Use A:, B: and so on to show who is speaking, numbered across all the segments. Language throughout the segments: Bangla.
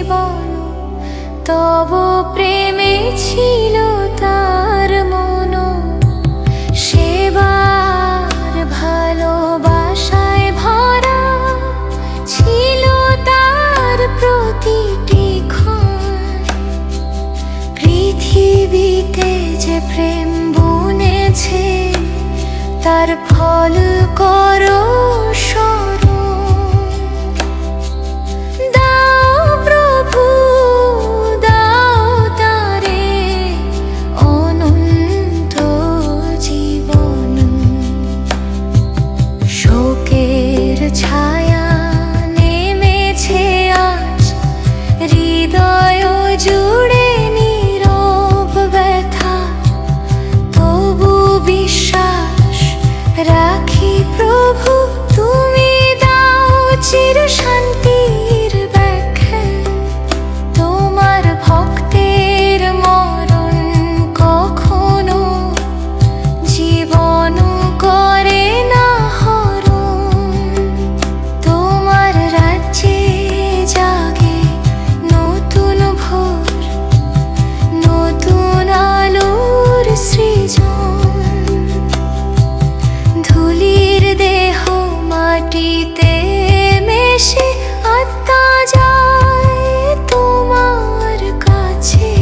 A: জীবন, তব প্রেমে ছিল তার মন। সেবার ভালোবাসায় ভরা ছিল তার প্রতিটি ক্ষণ। পৃথিবীতে যে প্রেম বুনেছে তার ফল করো স্মরণ। দাও প্রভু দাও তারে অনন্ত জীবন। শোকের ছায়া নেমেছে আজ হৃদয় জুড়ে, নীরব ব্যথা তবু বিশ্বাস রাখি প্রভু, তুমি দাও চির শান্তির ব্যাখ্যা। তোমার ভক্তের মরণ কখনো জীবন করে না হরণ। তোমার রাজ্যে জাগে নতুন ভোর, নতুন আলোর সৃজন। ধুলির দেহ মাটিতে মেশে আত্মা যায় তোমার কাছে।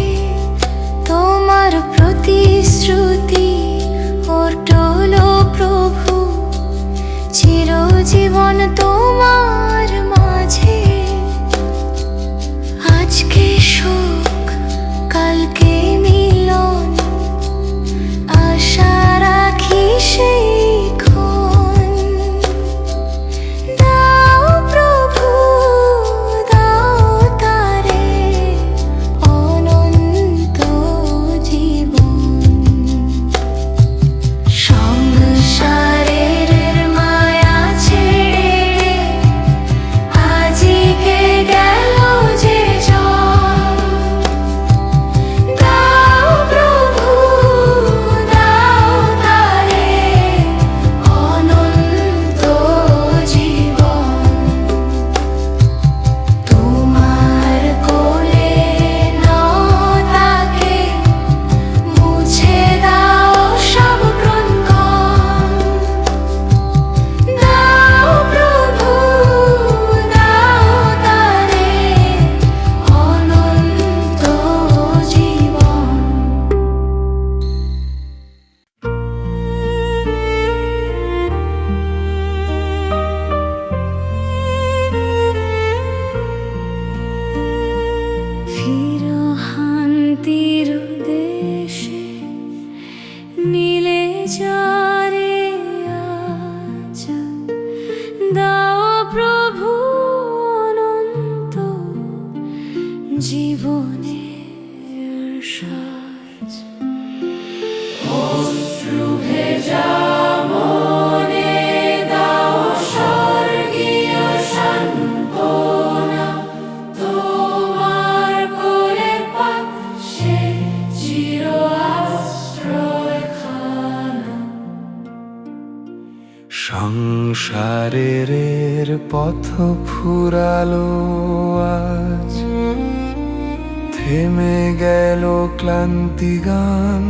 A: তোমার প্রতিশ্রুতি অটল প্রভু, চিরজীবন তোমার মাঝে। আজকে শোক কালকে মিলন, আশা রাখি সেইক্ষণ। দাও প্রভু দাও তারে অনন্ত জীবন। সংসারের মায়া ছেড়ে আজিকে গেল যে জন। দাও প্রভু দাও তারে অনন্ত জীবন। তোমার কোলে নাও তাকে, মুছে দাও সব ক্রন্দন। দাও প্রভু দাও তারে অনন্ত জীবন। ফিরো শান্তির দেশে নীলে যারে আজ। দাও প্রভু অনন্ত জীবনের সাজ। অশ্রু ভেজা মনে দাও স্বর্গীয় সান্ত্বনা। তোমার কোলের পাশে চির আশ্রয়খানা।
B: সংসারের পথ ফুরালো আজ, থেমে গেল ক্লান্তি গান।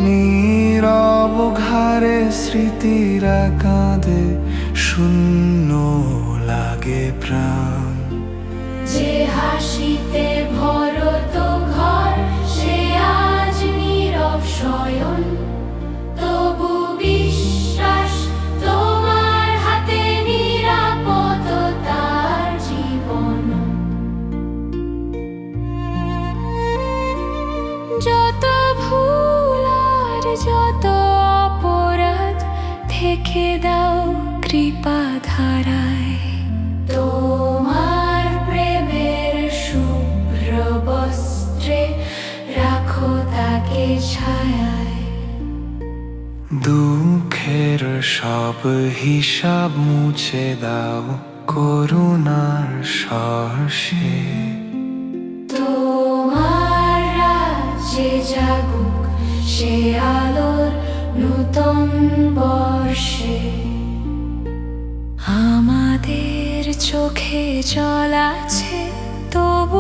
B: নীরব ঘাড়ে স্মৃতিরা কাঁদে, শূন্য লাগে প্রাণ।
A: যে হাসিতে ভরত ঘর সে আজ নীরব শয়ন। তবু বিশ্বাস তোমার হাতে নিরাপদ তার জীবন। যত ভুল আর যত অপরাধ থেকে দাও কৃপা ধারায়। তোমার প্রেমের শুভ্র বস্ত্রে রাখো তাকে ছায়ায়।
B: দুঃখের সব হিসাব মুছে দাও করুণার স্পর্শে।
A: তোমার রাজ্যে জাগুক সে আলোর নূতন বর্ষে। আমাদের চোখে জল আছে তবু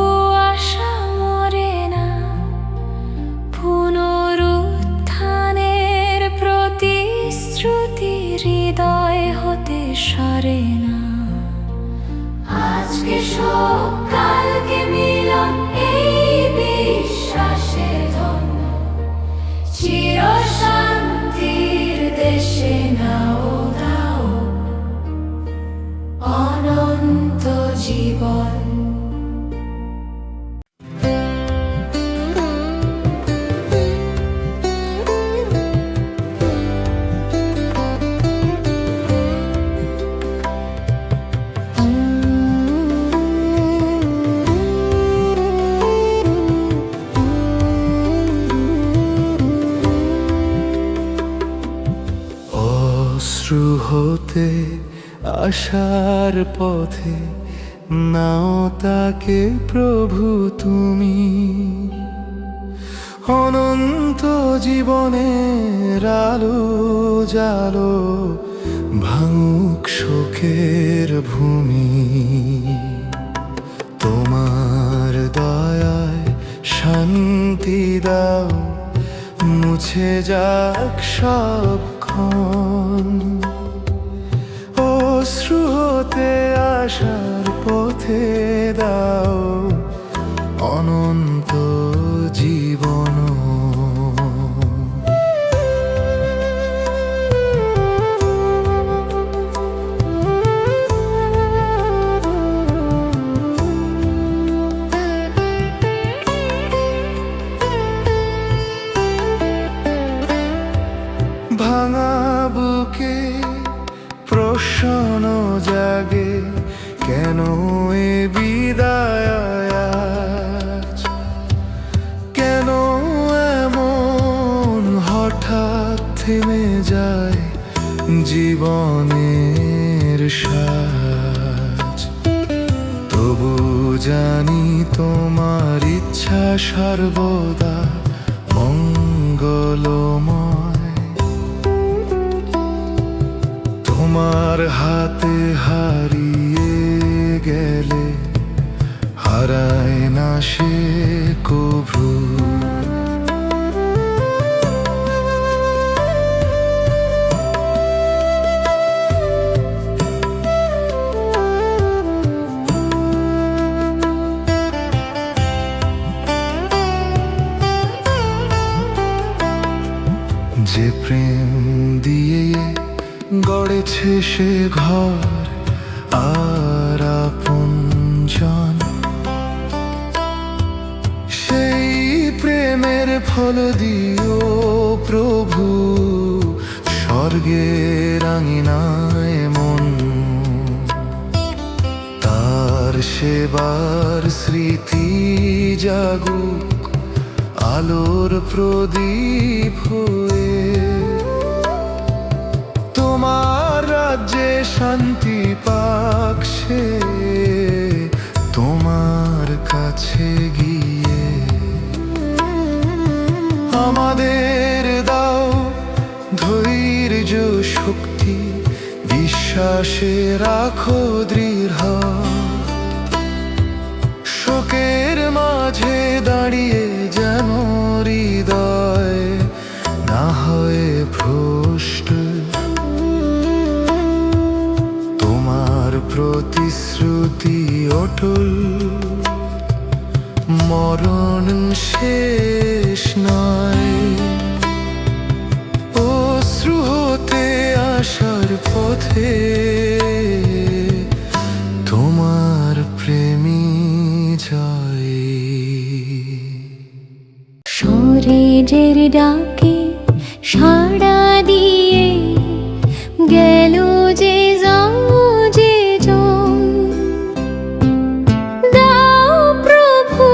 B: হতে আসার পথে নাও তাকে প্রভু তুমি। অনন্ত জীবনের আলো জালো ভাঙুক শোকের ভূমি। তোমার দয়ায় শান্তি দাও মুছে যাক সব ক্ষণ। অশ্রু হতে আসার পথে দাও অনন্ত জীবন। ভাঙা বুকে প্রশ্ন জাগে কেন এ বিদায় আজ? কেন এমন হঠাৎ থেমে যায় জীবনের সাজ? তবু জানি তোমার ইচ্ছা সর্বদা মঙ্গলময়। তোমার হাতে হারিয়ে গেলে হারায় না সে কভু। যে প্রেম দিয়ে গড়েছে সে ঘর আর আপনজন, সেই প্রেমের ফল দিও প্রভু স্বর্গের আঙিনায় মন। তার সেবার স্মৃতি জাগুক আলোর প্রদীপ হয়ে। তোমার রাজ্যে শান্তি পাক সে তোমার কাছে গিয়ে। আমাদের দাও ধৈর্য শক্তি বিশ্বাসে রাখো দৃঢ়। শোকের মাঝে দাঁড়িয়ে যেন হৃদয় না হয় ভ্রষ্ট। তোমার প্রতিশ্রুতি অটল, মরণ শেষ নয়। অশ্রু হতে আসার পথে তোমার প্রেমী জয়।
A: শরীরের ডাকে সাড়া দিয়ে গেল যে যাও যে জন। দাও প্রভু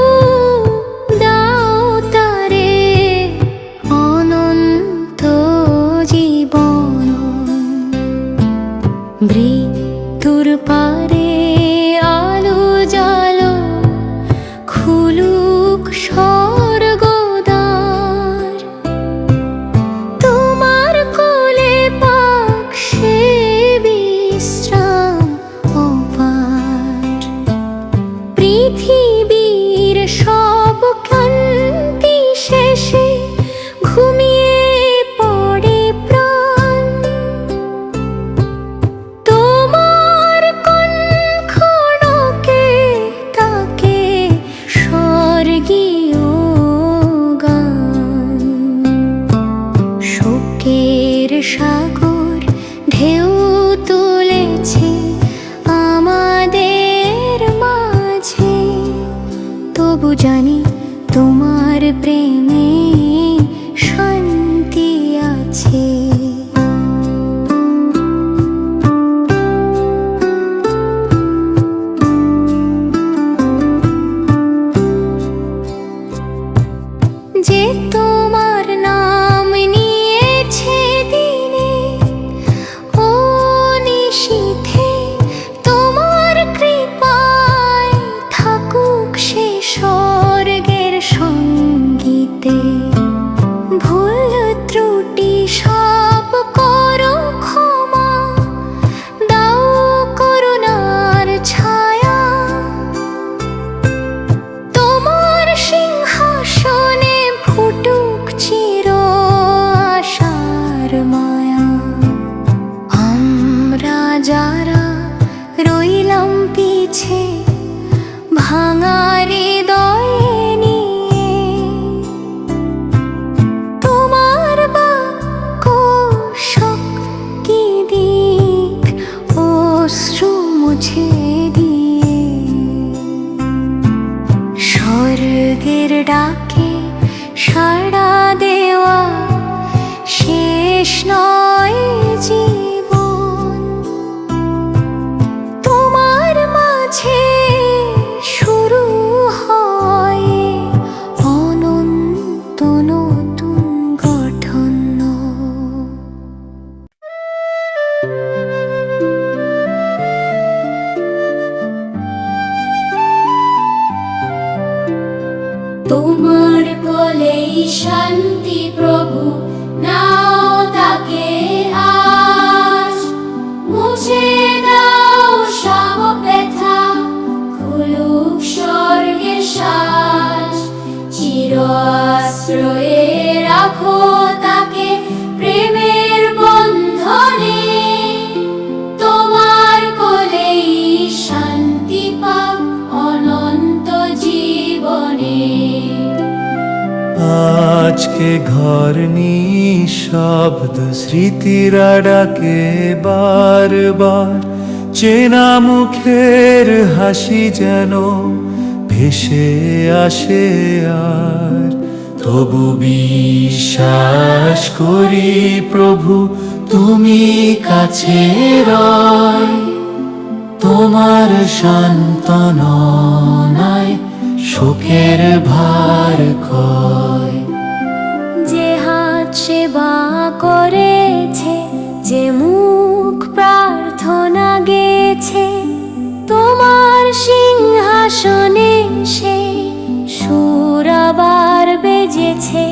A: দাও তারে অনন্ত জীবন। মৃত্যুর পারে আলো জালো খুলুক স্বর্গদ্বার। তোমার কোলে পাক সে বিশ্রাম অপার। পৃথিবীর সব ক্লান্তি শেষে ঘুমিয়ে পড়ে প্রাণ। তোমার কোন খড়কে তাকে স্বর্গীয় গান। শোকের সাগর ঢেউ তুলেছে আমাদের মাঝে। তবু জানি তোমার প্রেমে শান্তি আছে। যে তোমার নাম নিয়েছে দিনে ও স্বর্গের ডাকে সাড়া দেওয়া শেষ নয় জীবন। তোমার মাঝে শুরু হয় অনন্ত নতুন গঠন।
C: তোমার কোলেই শান্তি প্রভু, নাও তাকে আজ। মুছে দাও সব ব্যথা, খুলুক স্বর্গের শ্বাস। চির আশ্রয়ে রাখো তাকে প্রেমের বন্ধনে। তোমার কোলেই শান্তি পাক অনন্ত জীবনে।
B: আজকে ঘর নিঃশব্দ স্মৃতিরা ডাকে বারবার, চেনা মুখের হাসি যেন ভেসে আসে আর। তবু বিশ্বাস করি প্রভু তুমি কাছে রয়, তোমার সান্ত্বনায় শোকের ভার ক্ষয়।
A: যে হাত সেবা করেছে, যে মুখ প্রার্থনা গেছে, তোমার সিংহাসনে সে সুর আবার বেজেছে।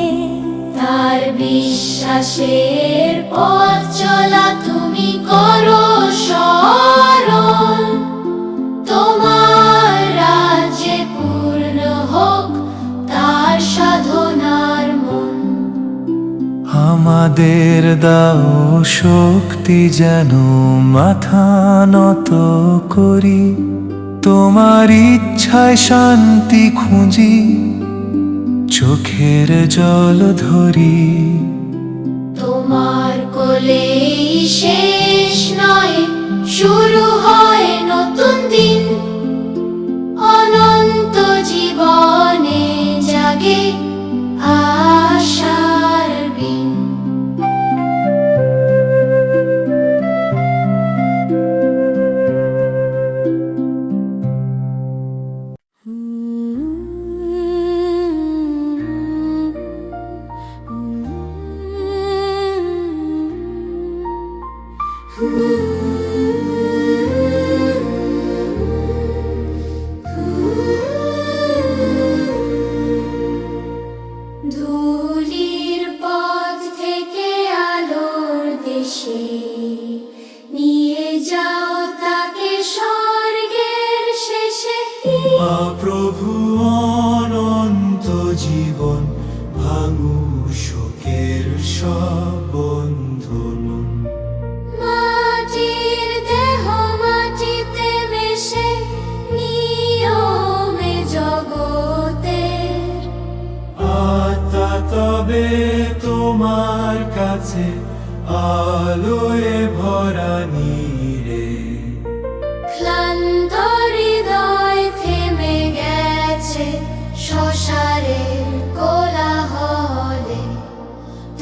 C: তার বিশ্বাসের পথ চলা তুমি করো স্মরণ। তোমার রাজ্যে পূর্ণ হোক তার সাধনার মন।
B: আমাদের দাও শক্তি যেন মাথা নত করি, তোমার ইচ্ছায় শান্তি খুঁজি, চোখের জল ধরি।
C: তোমার কোলেই শেষ নয়, শুরু হয় নতুন দিন। অনন্ত জীবনে জাগে আশার বিন। ধুলির পথ থেকে আলোর দেশে নিয়ে যাও তাকে স্বর্গের শেষে।
B: প্রভু অনন্ত জীবন ভাঙু শোকের সব বন্ধন।
C: মাটির দেহ মাটিতে মেশে নিয়মে জগতের।
B: আত্মা তবে তোমার কাছে আলোয় ভরা নীরে।
C: ক্লান্ত হৃদয় থেমে গেছে সংসারের কোলাহলে।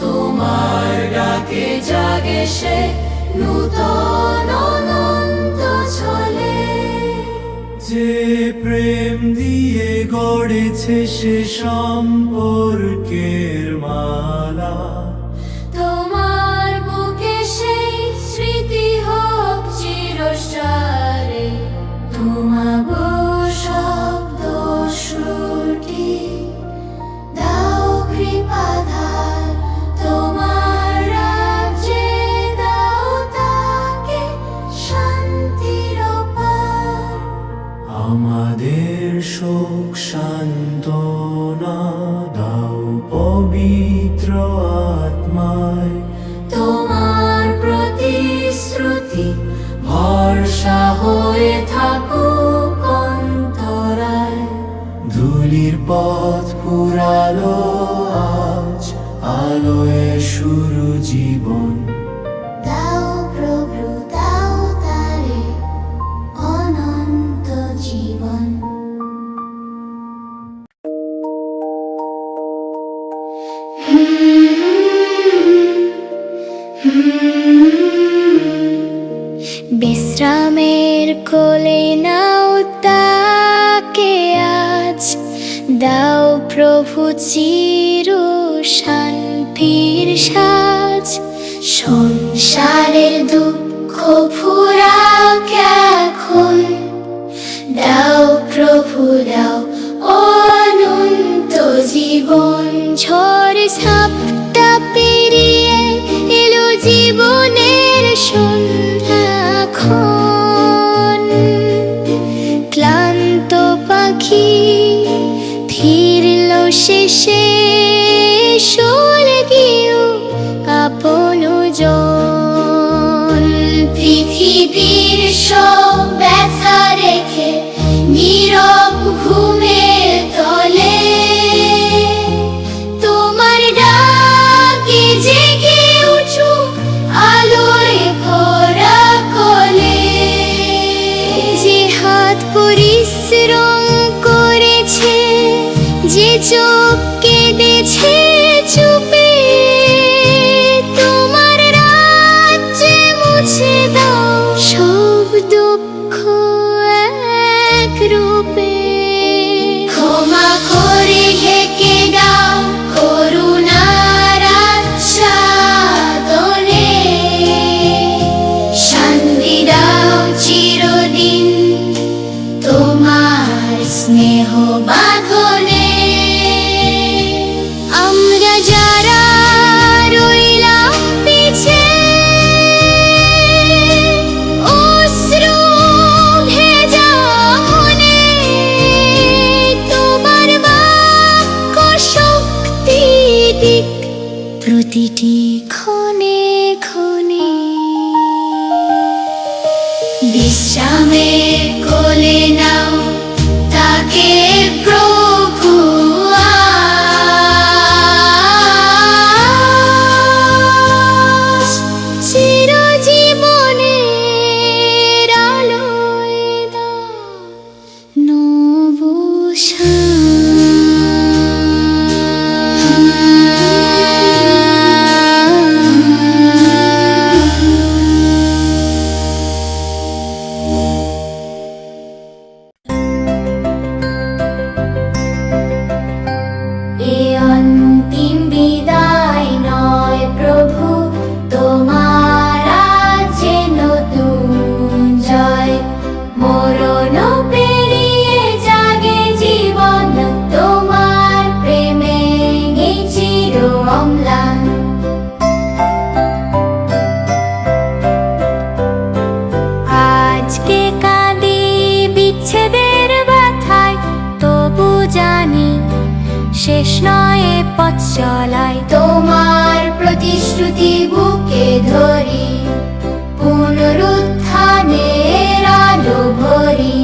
C: তোমার ডাকে জাগে সে নূতন অনন্ত ছলে।
B: যে প্রেম দিয়ে গড়েছে সে সম্পর্কের মালা।
C: তোমার বুকে সেই স্মৃতি হোক চিরসারে। তোমাগো শব্দ শ্রুতি দাও কৃপাধার। তোমার রাজ্যে দাও তাকে শান্তির পার।
B: আমাদের শোক সান্ত্বনা দাও পবিত্র আত্মায়।
C: তোমার প্রতিশ্রুতি ভরসা হয়ে থাকুক অন্তরায়।
B: ধুলির পথ পুরালো আজ, আলোয় শুরু জীবন।
C: দাও প্রভু দাও তারে অনন্ত জীবন।
A: বিশ্রামের কোলে নাও তাকে আজ, দাও প্রভু চির শান্তির সাজ।
C: সংসারের দুঃখ ফুরাক এখন, দাও প্রভু দাও অনন্ত জীবন।
A: ঝড় ঝাপটা পেরিয়ে এলো জীবনের সন্ধ্যাক্ষণ, ক্লান্ত পাখি ফিরল শেষে স্বর্গীয় আপন জন।
C: পৃথিবীর সব ব্যথা রেখে নীরব ঘুমের তলে, তোমার ডাকে জেগে উঠো আলোয় ভরা কোলে।
A: যে হাত পরিশ্রম করেছে, যে চোখ কেঁদেছে চুপে, তোমার রাজ্যে মুছে দাও সব দুঃখ এক রূপে।
C: ক্ষমা করে ঢেকে দাও করুণার আচ্ছাদনে, শান্তি দাও চিরদিন তোমার স্নেহ বাঁধনে।
A: আমরা যারা রইলাম পিছে, অশ্রু ভেজা মনে, তোমার বাক্য শক্তি দিক প্রতিটি ক্ষণে ক্ষণে।
C: বিশ্রামে কোলে নাও তাকে প্রভু আজ।
A: চিরজীবনের আলোয় দাও নব
C: এ অন্তিম বিদায় নয় প্রভু, তোমার আছে নতুন জয়। মরণ পেরিয়ে জাগে জীবন, তোমার প্রেমে চির অম্লান।
A: আজকে কাঁদি বিচ্ছেদের ব্যথায়, তবু জানি শেষ নয় এ পথ চলায়।
C: তোমার প্রতিশ্রুতি বুকে ধরি, পুনরুত্থানের আলো ভরি।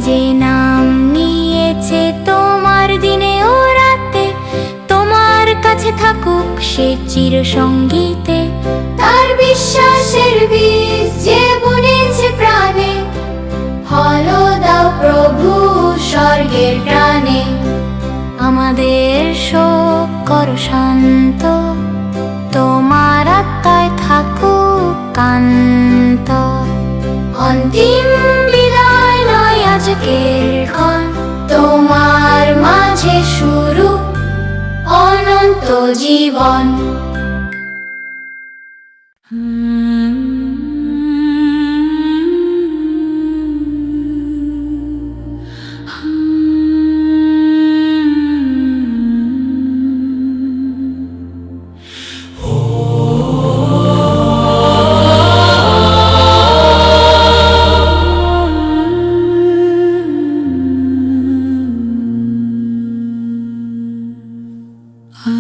A: যে নাম নিয়েছে তোমার দিনে ও রাতে, তোমার কাছে থাকুক সে চির সঙ্গীতে।
C: তার বিশ্বাসের বীজ যে বুনেছে প্রাণে, ফল দাও প্রভু স্বর্গের প্রাণে।
A: আমাদের শোক কর শান্ত, তোমার আত্মায় থাকুক কান্ত।
C: অন্তিম
A: বিদায় নয় আজকের ক্ষণ,
C: তোমার মাঝে শুরু অনন্ত জীবন।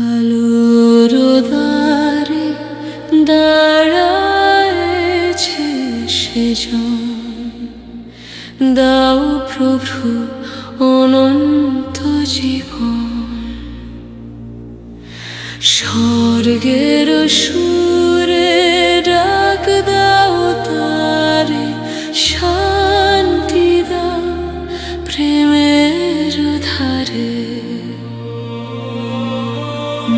A: আলোর দ্বারে দাঁড়ায়েছে সেজন, দাও প্রভু অনন্ত জীবন। স্বর্গের সুরে ডাক দাও তারে, শান্তি দাও প্রেমের ধারে।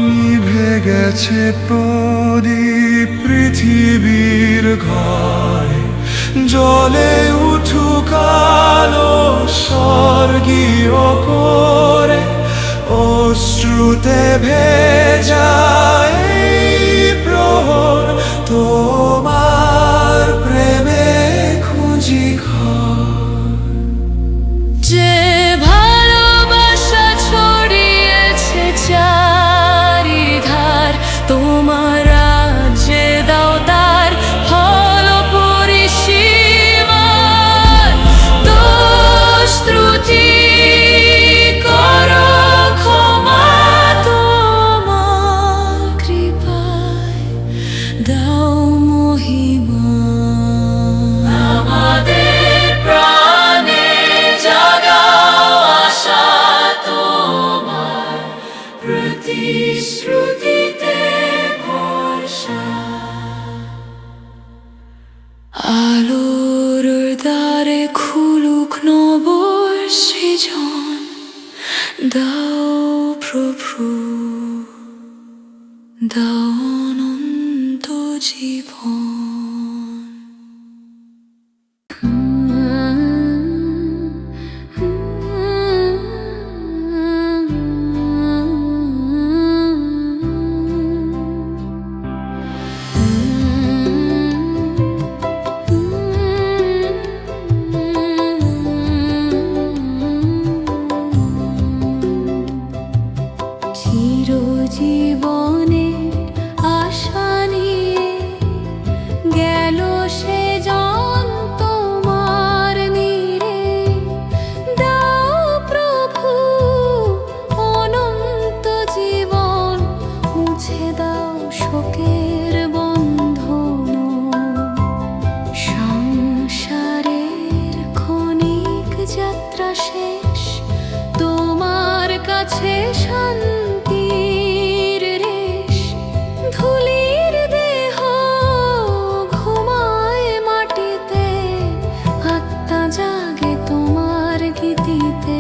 B: নিভে
D: গেছে প্রদীপ পৃথিবীর ঘরে, জলে উঠুক আলো স্বর্গীয় করে, অশ্রুতে ভেজা এই প্রহর, তোমার প্রেমে খুঁজি ঘর।
A: যে ভালোবাসা ছড়িয়েছে চারিধার, তোমার রাজ্যে দাও তার ফল পরিসীমার। দোষ ত্রুটি করো ক্ষমা, তোমার কৃপায় দাও মহিমা। আমাদের প্রাণে জাগাও আশা, তোমার প্রতিশ্রুতিতে ভরসা। আলোর দ্বারে খুলুক নব সৃজন, দাও প্রভু দাও অনন্ত জীবন। চিরজীবনের আশা নিয়ে গেল সে জন তোমার নীড়ে, দাও প্রভু অনন্ত জীবন, মুছে দাও শোকের বন্ধন। সংসারের ক্ষণিক যাত্রা শেষ, তোমার কাছে শান্তির রেশ। ধুলির দেহ ঘুমায় মাটিতে, আত্মা জাগে তোমার গীতিতে।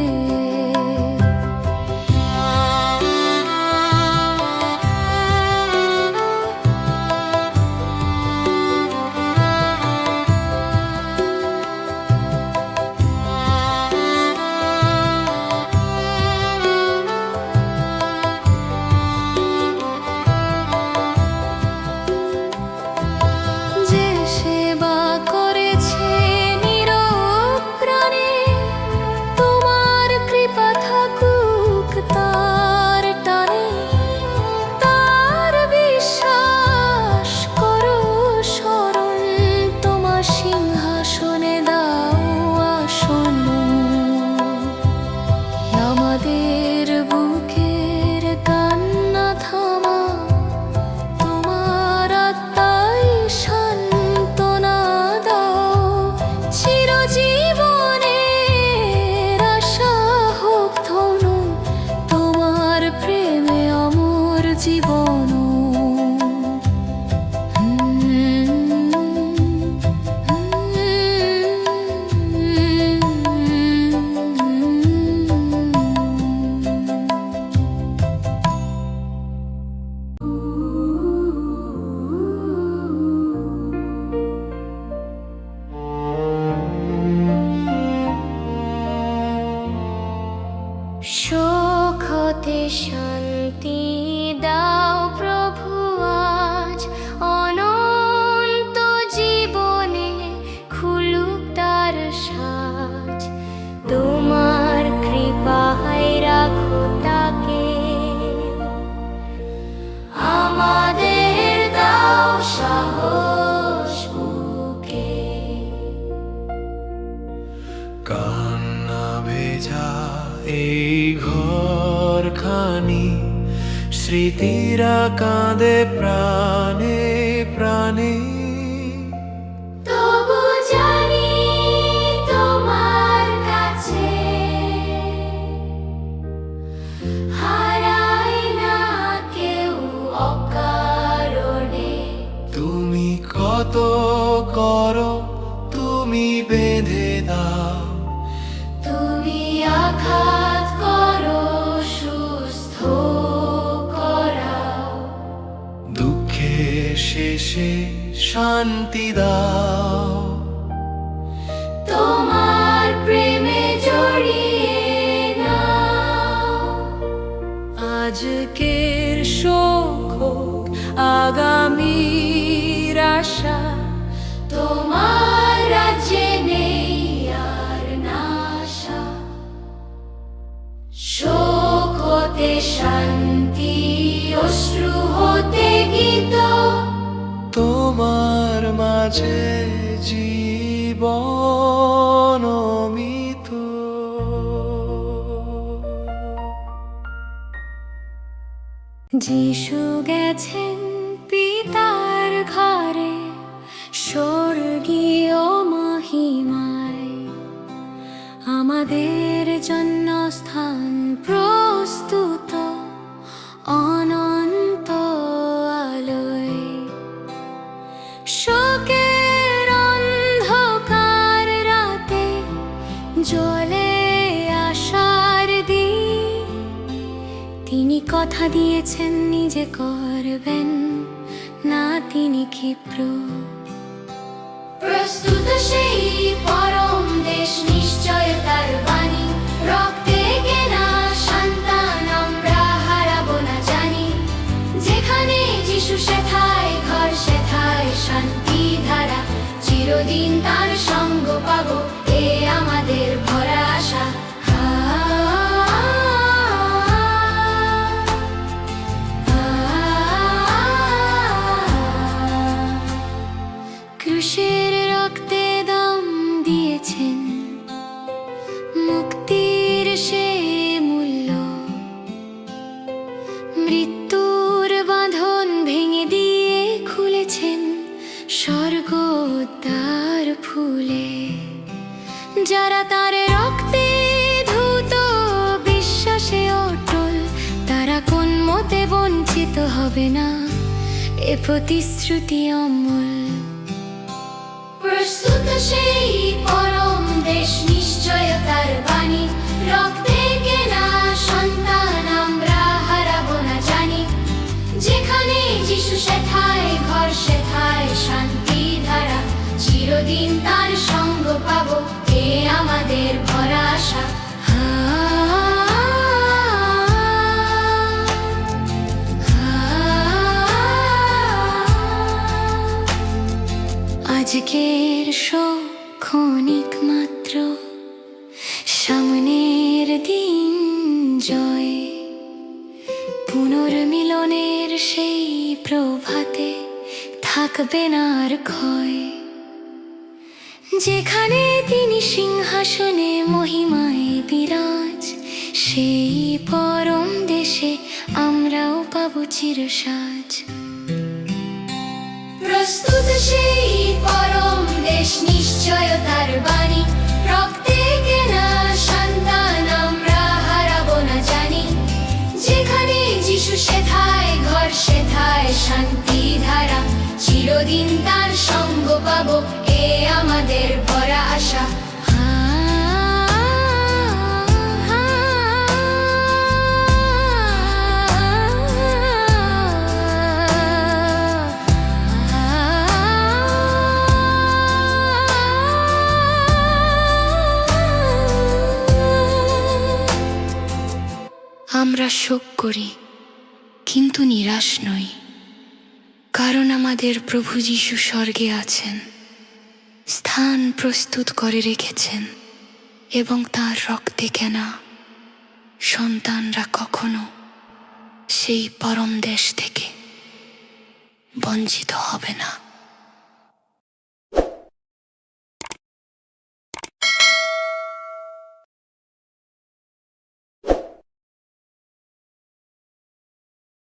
A: যে সেবা করেছে নীরব প্রাণে, তোমার কৃপা থাকুক তার টানে। তার বিশ্বাস করো স্মরণ, তোমার সিংহাসনে দাও আসন। আমাদের বুকের কান্না থামা, তোমার আত্মাই সান্ত্বনা দাও। চিরজীবনের আশা হোক ধনু, তোমার প্রেমে অমর জীবন। সুখ হতে শান্তি দাও প্রভু আজ, অনন্ত জীবনে খুলুক তার সাজ। তোমার কৃপায় রাখো তাকে, আমাদের দাও সাহস বুকে।
D: কান্না ভেজা এই ঘরখানি, স্মৃতিরা কাঁদে প্রাণে প্রাণে।
C: তবু জানি তোমার কাছে হারাই না কেউ অকারণে।
D: তুমি কত করো, তুমি বেঁধে দাও,
C: তুমি আঘাত করো সুস্থ করাও।
D: দেশে শান্তি দাও।
C: তোমার প্রেমে জড়িয়ে নাও।
A: আজকের শোক হোক আগামীর আশা,
C: তোমার রাজ্যে নেই আর নাশা। শোক হতে শান্তি, অশ্রু হতে গীত,
D: তোমার মাঝে জীবন অমিত।
A: যিশু গেছেন পিতার ঘরে স্বর্গীয় মহিমায়, আমাদের জন্য স্থান প্রস্তুত অনন্ত আলোয়। শোকের অন্ধকার রাতে জ্বলে আশার দ্বীপ, তিনি কথা দিয়েছেন নিজে করবেন না তিনি ক্ষিপ্র।
C: প্রস্তুত সেই পরম দেশ, নিশ্চয়তার বাণী। রক্তে কেনা সন্তান আমরা হারাবো না জানি। যেখানে যিশু সেথায় ঘর, সেথায় শান্তি ধারা। চিরদিন তার সঙ্গ পাবো, এ আমাদের ভরা আশা।
A: ক্রুশের রক্তে দাম দিয়েছেন মুক্তির সে মূল্য, মৃত্যুর বাঁধন ভেঙে দিয়ে খুলেছেন স্বর্গদ্বার ফুলে। যারা তার রক্তে ধৌত বিশ্বাসে অটল, তারা কোন মতে বঞ্চিত হবে না, এ প্রতিশ্রুতি অমূল।
C: প্রস্তুত সেই পরম দেশ, নিশ্চয়তার বাণী। রক্তে কেনা সন্তান আমরা হারাবো না জানি। যেখানে যিশু সেথায় ঘর, সেথায় শান্তি ধারা। চিরদিন তার সঙ্গ পাবো, এ আমাদের ভরা আশা।
A: আজকের শোক ক্ষণিক মাত্র, সামনের দিন জয়। পুনর্মিলনের সেই প্রভাতে থাকবে না আর ক্ষয়। যেখানে তিনি সিংহাসনে মহিমায় বিরাজ, সেই পরম দেশে আমরাও পাবো চিরসাজ।
C: প্রস্তুত সেই পরম দেশ, নিশ্চয়তার বাণী। রক্তে কেনা সন্তান আমরা হারাবো না জানি। যেখানে যিশু সেথায় ঘর, সেথায় শান্তি ধারা। চিরদিন তার সঙ্গ পাবো, এ আমাদের ভরা আশা।
A: আমরা শোক করি কিন্তু নিরাশ নই, কারণ আমাদের প্রভু যীশু স্বর্গে আছেন, স্থান প্রস্তুত করে রেখেছেন, এবং তার রক্তে কেনা সন্তানরা কখনো সেই পরম দেশ থেকে বঞ্চিত হবে না।